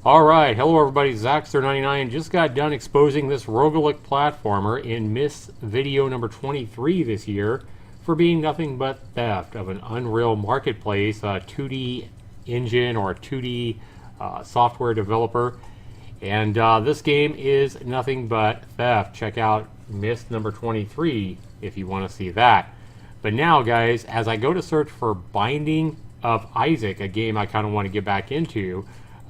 Alright, hello everybody, Zaxtor99 just got done exposing this roguelike platformer in Miss video number 23 this year for being nothing but theft of an Unreal Marketplace, a 2D engine or a 2D software developer. And this game is nothing but theft. Check out Miss number 23 if you want to see that. But now guys, as I go to search for Binding of Isaac, a game I kind of want to get back into,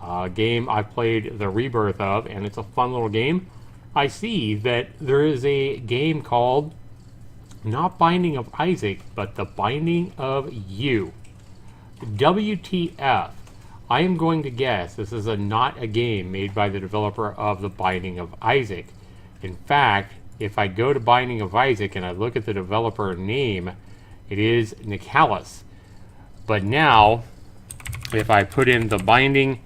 a game I've played the rebirth of, and it's a fun little game. I see that there is a game called not Binding of Isaac, but The Binding of You. WTF. I am going to guess this is not a game made by the developer of The Binding of Isaac. In fact, if I go to Binding of Isaac and I look at the developer name, it is Nicalis. But now, if I put in The Binding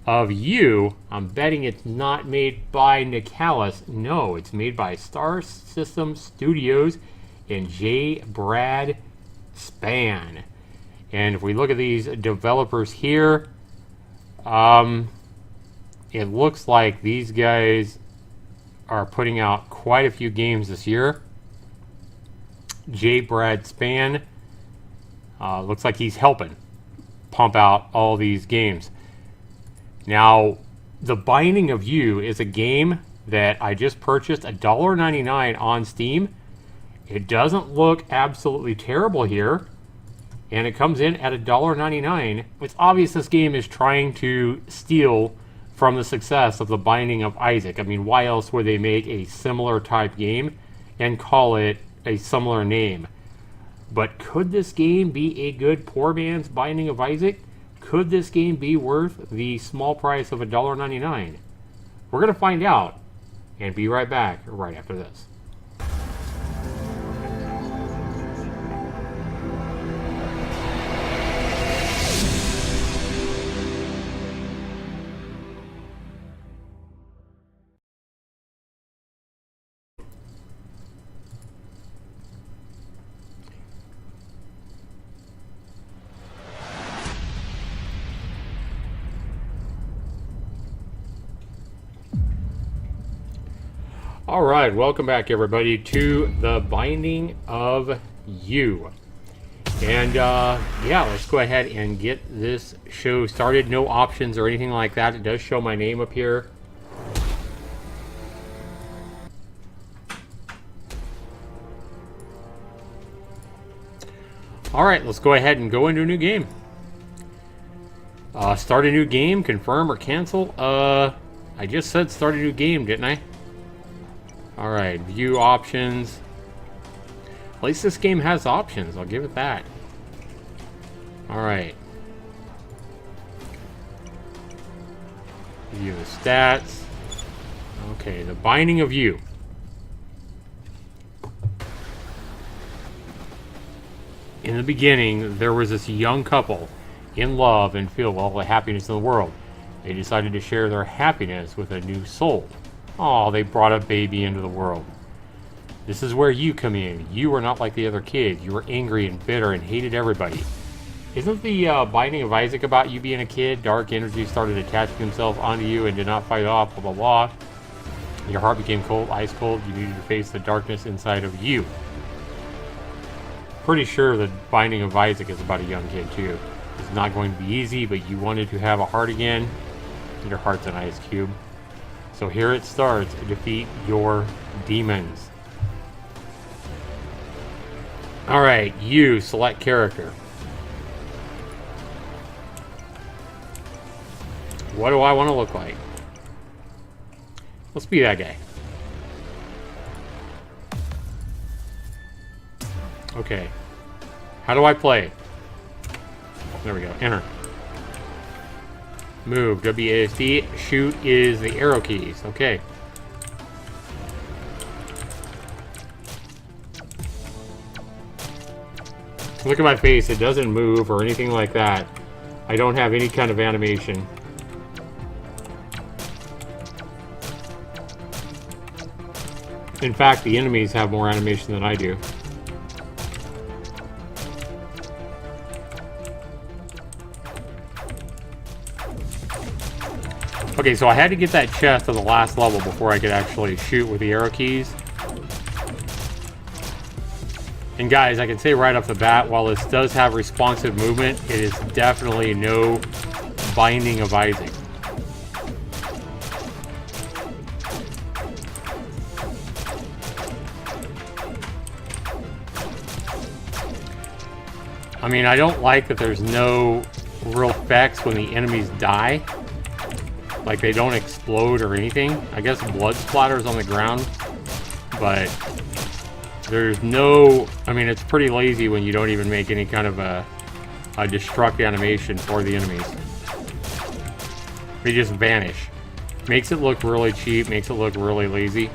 of You, I'm betting it's not made by Nicalis. No, it's made by Star System Studios and J. Brad Span. And if we look at these developers here, it looks like these guys are putting out quite a few games this year. J. Brad Span looks like he's helping pump out all these games. Now, The Binding of You is a game that I just purchased $1.99 on Steam. It doesn't look absolutely terrible here, and it comes in at $1.99. It's obvious this game is trying to steal from the success of The Binding of Isaac. I mean, why else would they make a similar type game and call it a similar name? But could this game be a good poor man's Binding of Isaac? Could this game be worth the small price of $1.99? We're going to find out and be right back right after this. Alright, welcome back everybody to The Binding of You. And yeah, let's go ahead and get this show started. No options or anything like that. It does show my name up here. Alright, let's go ahead and go into a new game. Start a new game, confirm or cancel. I just said start a new game, didn't I? Alright, view options. At least this game has options, I'll give it that. Alright. View the stats. Okay, The Binding of You. In the beginning, there was this young couple in love and filled with all the happiness in the world. They decided to share their happiness with a new soul. Oh, they brought a baby into the world. This is where you come in. You are not like the other kids. You were angry and bitter and hated everybody. Isn't the Binding of Isaac about you being a kid? Dark energy started attaching themselves onto you and did not fight off, blah, blah, blah. Your heart became cold, ice cold. You needed to face the darkness inside of you. Pretty sure the Binding of Isaac is about a young kid, too. It's not going to be easy, but you wanted to have a heart again. Your heart's an ice cube. So here it starts. Defeat your demons. Alright, you select character. What do I want to look like? Let's be that guy. Okay. How do I play? There we go. Enter. Move, WASD. Shoot is the arrow keys. Okay. Look at my face. It doesn't move or anything like that. I don't have any kind of animation. In fact, the enemies have more animation than I do. Okay, so I had to get that chest on the last level before I could actually shoot with the arrow keys. And guys, I can say right off the bat, while this does have responsive movement, it is definitely no Binding of Isaac. I mean, I don't like that there's no real effects when the enemies die. Like, they don't explode or anything. I guess blood splatters on the ground, but there's no... I mean, it's pretty lazy when you don't even make any kind of a destruct animation for the enemies. They just vanish. Makes it look really cheap, makes it look really lazy.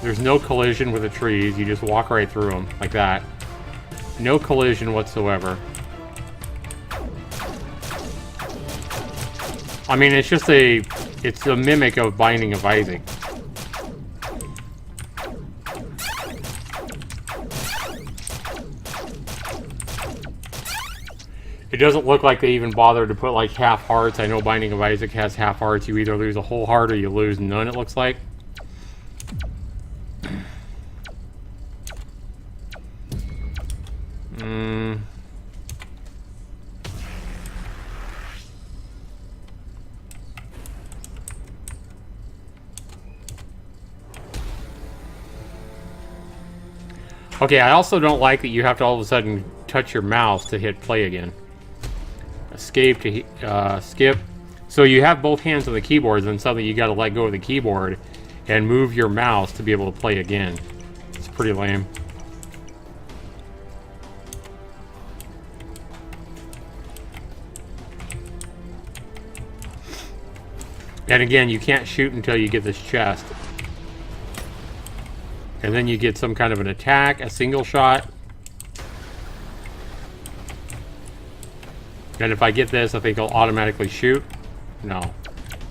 There's no collision with the trees. You just walk right through them like that. No collision whatsoever. I mean, it's just it's a mimic of Binding of Isaac. It doesn't look like they even bothered to put like half hearts. I know Binding of Isaac has half hearts. You either lose a whole heart or you lose none, it looks like. Okay, I also don't like that you have to all of a sudden touch your mouse to hit play again. Escape to skip. So you have both hands on the keyboards, and suddenly you got to let go of the keyboard and move your mouse to be able to play again. It's pretty lame. And again, you can't shoot until you get this chest. And then you get some kind of an attack, a single shot. And if I get this, I think I'll automatically shoot. No.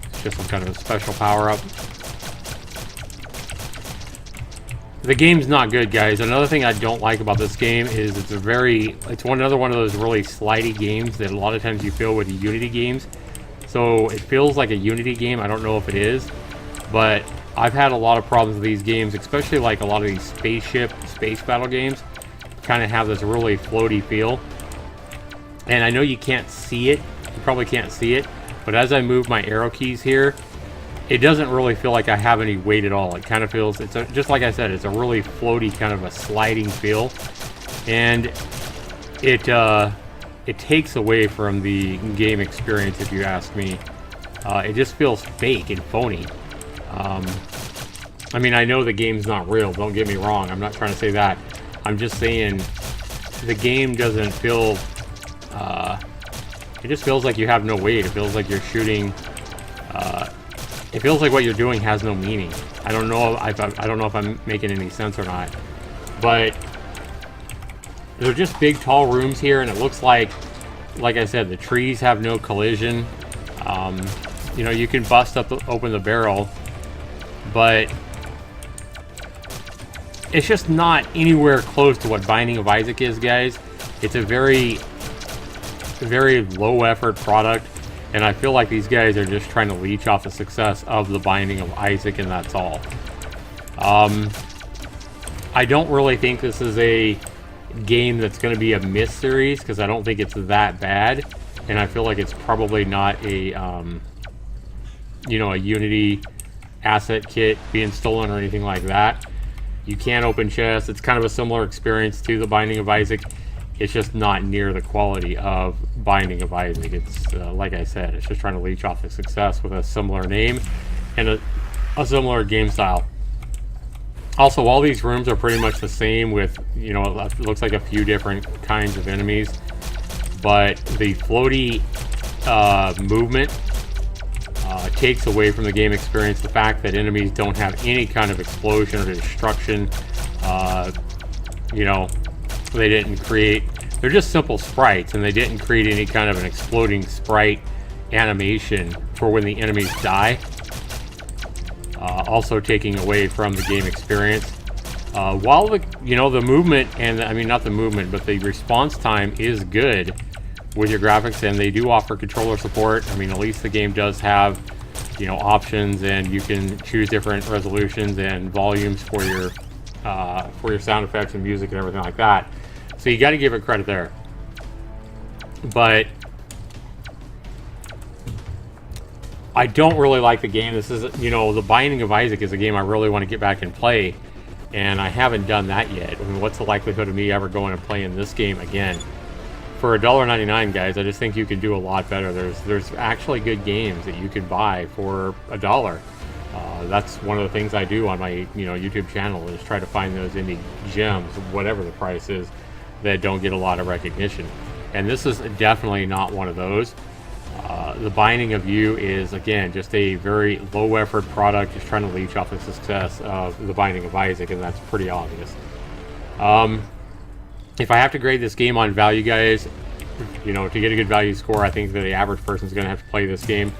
It's just some kind of a special power-up. The game's not good, guys. Another thing I don't like about this game is it's another one of those really slidey games that a lot of times you feel with Unity games. So it feels like a Unity game. I don't know if it is, but I've had a lot of problems with these games, especially like a lot of these space battle games kind of have this really floaty feel. And I know you can't see it, you probably can't see it, but as I move my arrow keys here, it doesn't really feel like I have any weight at all. It kind of feels, just like I said, it's a really floaty kind of a sliding feel. And it takes away from the game experience, if you ask me. It just feels fake and phony. I mean, I know the game's not real, don't get me wrong. I'm not trying to say that. I'm just saying the game doesn't feel... it just feels like you have no weight. It feels like you're shooting... it feels like what you're doing has no meaning. I don't know if I'm making any sense or not. But they're just big, tall rooms here, and it looks like I said, the trees have no collision. You know, you can bust open the barrel, but it's just not anywhere close to what Binding of Isaac is, guys. It's a very, very low effort product, and I feel like these guys are just trying to leech off the success of the Binding of Isaac, and that's all. I don't really think this is a game that's going to be a miss series, because I don't think it's that bad, and I feel like it's probably not a you know, a Unity asset kit being stolen or anything like that. You can open chests. It's kind of a similar experience to the Binding of Isaac. It's just not near the quality of Binding of Isaac. It's like I said, it's just trying to leech off the success with a similar name and a similar game style. Also, all these rooms are pretty much the same with, you know, it looks like a few different kinds of enemies, but the floaty movement takes away from the game experience. The fact that enemies don't have any kind of explosion or destruction, you know, they're just simple sprites, and they didn't create any kind of an exploding sprite animation for when the enemies die. Also taking away from the game experience. While the the movement, and I mean not the movement, but the response time is good with your graphics, and they do offer controller support. I mean, at least the game does have options, and you can choose different resolutions and volumes for your sound effects and music and everything like that. So you got to give it credit there. But I don't really like the game. This is, The Binding of Isaac is a game I really want to get back and play, and I haven't done that yet. I mean, what's the likelihood of me ever going and playing this game again? For $1.99, guys, I just think you can do a lot better. There's actually good games that you can buy for $1. That's one of the things I do on my YouTube channel, is try to find those indie gems, whatever the price is, that don't get a lot of recognition. And this is definitely not one of those. The Binding of You is, again, just a very low effort product, just trying to leech off the success of The Binding of Isaac, and that's pretty obvious. If I have to grade this game on value, guys, to get a good value score, I think that the average person is going to have to play this game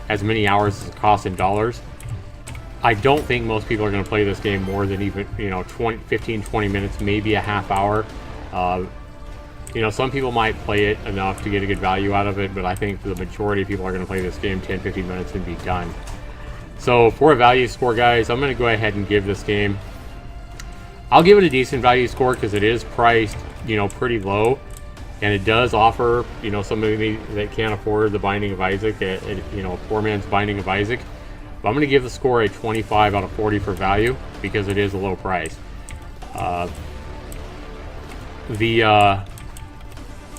as many hours as it costs in dollars. I don't think most people are going to play this game more than even 15, 20 minutes, maybe a half hour. Some people might play it enough to get a good value out of it, but I think the majority of people are going to play this game 10, 15 minutes and be done. So for a value score, guys, I'm going to go ahead and give this game, I'll give it a decent value score, because it is priced, pretty low, and it does offer, somebody that can't afford The Binding of Isaac, a poor man's Binding of Isaac. But I'm going to give the score a 25 out of 40 for value, because it is a low price.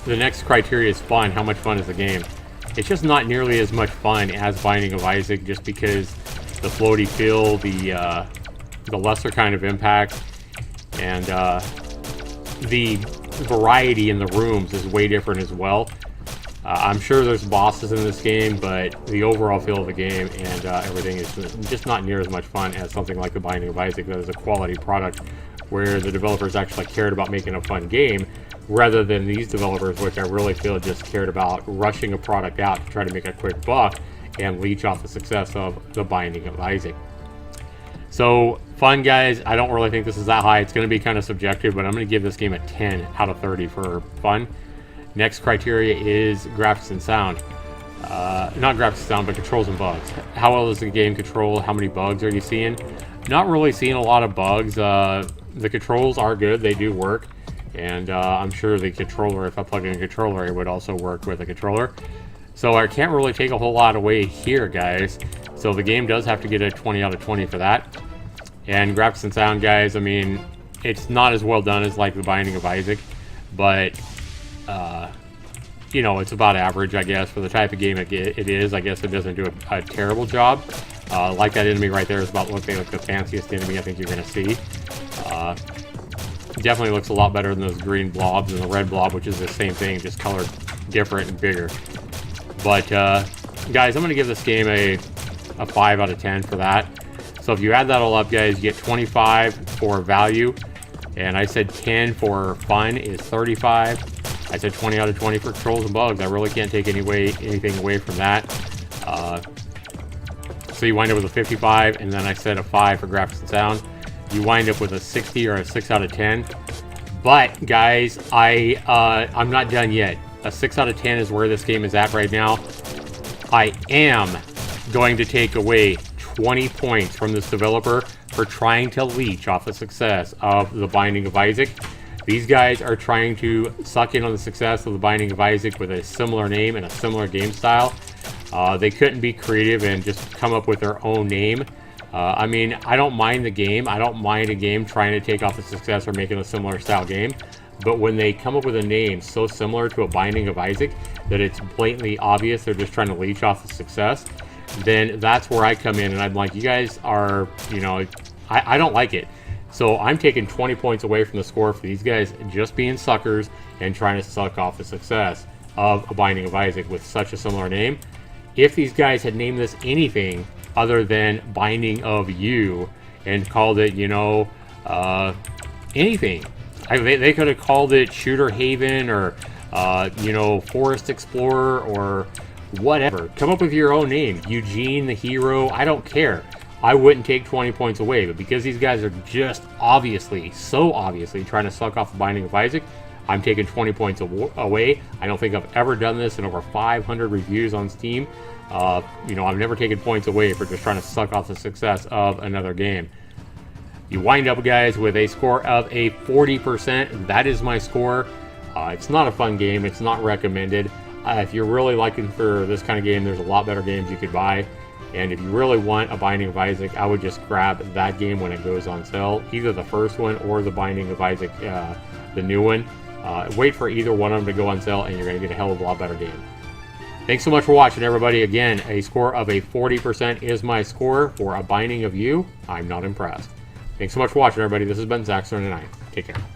The next criteria is fun. How much fun is the game? It's just not nearly as much fun as Binding of Isaac, just because the floaty feel, the lesser kind of impact, and the variety in the rooms is way different as well. I'm sure there's bosses in this game, but the overall feel of the game and everything is just not near as much fun as something like The Binding of Isaac, that is a quality product where the developers actually cared about making a fun game, rather than these developers, which I really feel just cared about rushing a product out to try to make a quick buck and leech off the success of The Binding of Isaac. So, fun, guys. I don't really think this is that high. It's going to be kind of subjective, but I'm going to give this game a 10 out of 30 for fun. Next criteria is graphics and sound. Not graphics and sound, but controls and bugs. How well is the game controlled? How many bugs are you seeing? Not really seeing a lot of bugs. The controls are good. They do work. And I'm sure the controller, if I plug in a controller, it would also work with a controller. So I can't really take a whole lot away here, guys. So the game does have to get a 20 out of 20 for that. And graphics and sound, guys, I mean, it's not as well done as like The Binding of Isaac, but it's about average, I guess, for the type of game it is. I guess it doesn't do a terrible job. Like that enemy right there is about looking like the fanciest enemy I think you're going to see. Definitely looks a lot better than those green blobs and the red blob, which is the same thing, just colored different and bigger. But guys, I'm going to give this game a 5 out of 10 for that. So if you add that all up, guys, you get 25 for value, and I said 10 for fun is 35. I said 20 out of 20 for controls and bugs. I really can't take anything away from that. So you wind up with a 55, and then I said a 5 for graphics and sound. You wind up with a 60 or a 6 out of 10. But guys, I'm not done yet. A 6 out of 10 is where this game is at right now. I am going to take away 20 points from this developer for trying to leech off the success of The Binding of Isaac. These guys are trying to suck in on the success of The Binding of Isaac with a similar name and a similar game style. They couldn't be creative and just come up with their own name. I mean, I don't mind the game. I don't mind a game trying to take off the success or making a similar style game. But when they come up with a name so similar to a Binding of Isaac that it's blatantly obvious they're just trying to leech off the success, then that's where I come in and I'm like, you guys are, I don't like it. So I'm taking 20 points away from the score for these guys just being suckers and trying to suck off the success of a Binding of Isaac with such a similar name. If these guys had named this anything other than Binding of You and called it, anything, they could have called it Shooter Haven or, Forest Explorer or whatever. Come up with your own name. Eugene the Hero. I don't care. I wouldn't take 20 points away. But because these guys are just obviously, so obviously, trying to suck off the Binding of Isaac, I'm taking 20 points away. I don't think I've ever done this in over 500 reviews on Steam. You know, I've never taken points away for just trying to suck off the success of another game. You wind up, guys, with a score of a 40%. That is my score. It's not a fun game. It's not recommended. If you're really looking for this kind of game, there's a lot better games you could buy. And if you really want a Binding of Isaac, I would just grab that game when it goes on sale. Either the first one or the Binding of Isaac, the new one. Wait for either one of them to go on sale, and you're going to get a hell of a lot better game. Thanks so much for watching, everybody. Again, a score of a 40% is my score for A Binding of You. I'm not impressed. Thanks so much for watching, everybody. This has been Zaxtorian, and I take care.